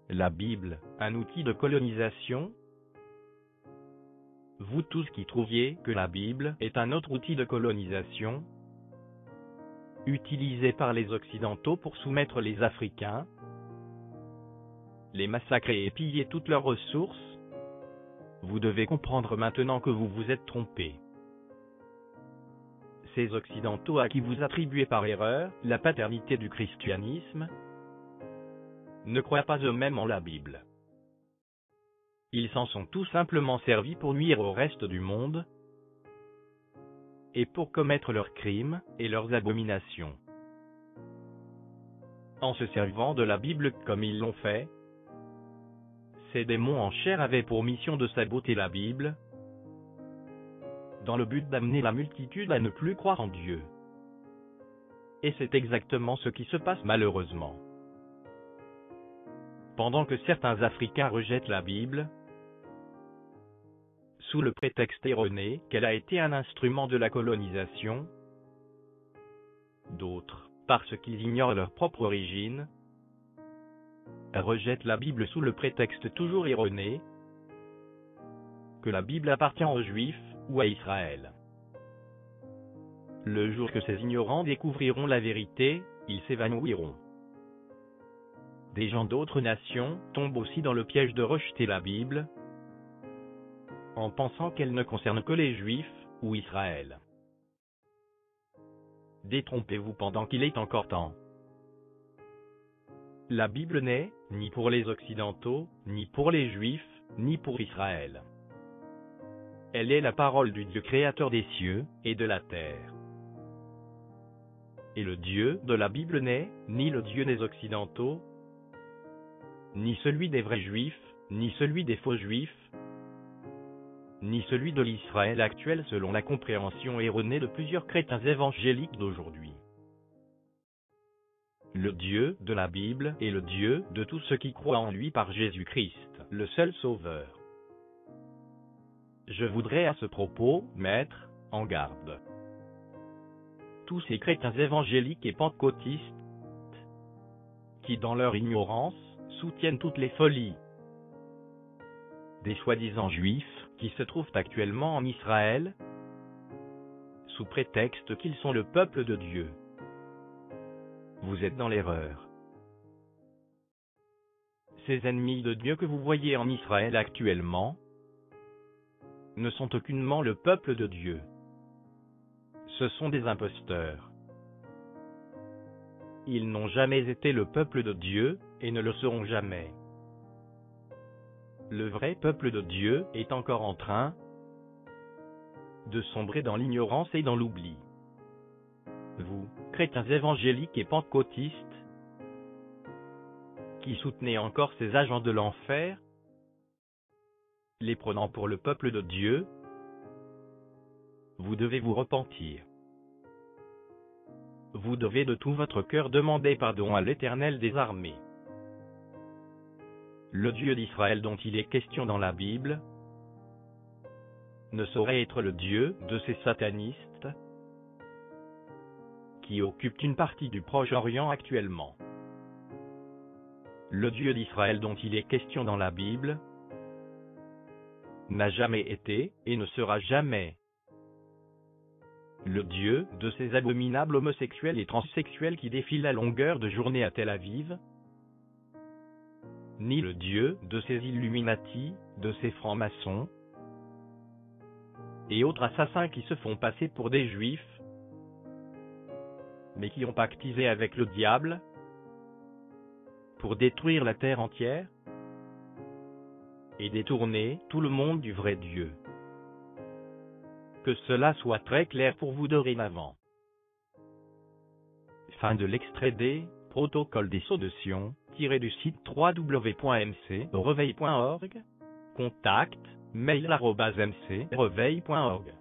La Bible, un outil de colonisation? Vous tous qui trouviez que la Bible est un autre outil de colonisation, utilisé par les Occidentaux pour soumettre les Africains, les massacrer et piller toutes leurs ressources, vous devez comprendre maintenant que vous vous êtes trompés. Ces Occidentaux à qui vous attribuez par erreur la paternité du christianisme ne croient pas eux-mêmes en la Bible. Ils s'en sont tout simplement servis pour nuire au reste du monde et pour commettre leurs crimes et leurs abominations. En se servant de la Bible comme ils l'ont fait, ces démons en chair avaient pour mission de saboter la Bible, dans le but d'amener la multitude à ne plus croire en Dieu. Et c'est exactement ce qui se passe malheureusement. Pendant que certains Africains rejettent la Bible, sous le prétexte erroné qu'elle a été un instrument de la colonisation, d'autres, parce qu'ils ignorent leur propre origine, rejettent la Bible sous le prétexte toujours erroné que la Bible appartient aux Juifs ou à Israël. Le jour que ces ignorants découvriront la vérité, ils s'évanouiront. Des gens d'autres nations tombent aussi dans le piège de rejeter la Bible, en pensant qu'elle ne concerne que les Juifs ou Israël. Détrompez-vous pendant qu'il est encore temps. La Bible n'est ni pour les Occidentaux, ni pour les Juifs, ni pour Israël. Elle est la parole du Dieu créateur des cieux et de la terre. Et le Dieu de la Bible n'est ni le Dieu des Occidentaux, ni celui des vrais Juifs, ni celui des faux Juifs, ni celui de l'Israël actuel selon la compréhension erronée de plusieurs chrétiens évangéliques d'aujourd'hui. Le Dieu de la Bible est le Dieu de tous ceux qui croient en lui par Jésus-Christ, le seul Sauveur. Je voudrais à ce propos mettre en garde tous ces chrétiens évangéliques et pentecôtistes qui, dans leur ignorance, soutiennent toutes les folies des soi-disant juifs qui se trouvent actuellement en Israël, sous prétexte qu'ils sont le peuple de Dieu. Vous êtes dans l'erreur. Ces ennemis de Dieu que vous voyez en Israël actuellement ne sont aucunement le peuple de Dieu. Ce sont des imposteurs. Ils n'ont jamais été le peuple de Dieu et ne le seront jamais. Le vrai peuple de Dieu est encore en train de sombrer dans l'ignorance et dans l'oubli. Vous, chrétiens évangéliques et pentecôtistes, qui soutenez encore ces agents de l'enfer, les prenant pour le peuple de Dieu, vous devez vous repentir. Vous devez de tout votre cœur demander pardon à l'Éternel des armées. Le Dieu d'Israël dont il est question dans la Bible ne saurait être le Dieu de ces satanistes qui occupent une partie du Proche-Orient actuellement. Le Dieu d'Israël dont il est question dans la Bible n'a jamais été et ne sera jamais le Dieu de ces abominables homosexuels et transsexuels qui défilent à longueur de journée à Tel Aviv, ni le Dieu de ces Illuminati, de ces francs-maçons et autres assassins qui se font passer pour des juifs, mais qui ont pactisé avec le diable pour détruire la terre entière et détourner tout le monde du vrai Dieu. Que cela soit très clair pour vous dorénavant. Fin de l'extrait des Protocoles des sceaux de Sion, tiré du site www.mcreveil.org. Contact, mail@mcreveil.org.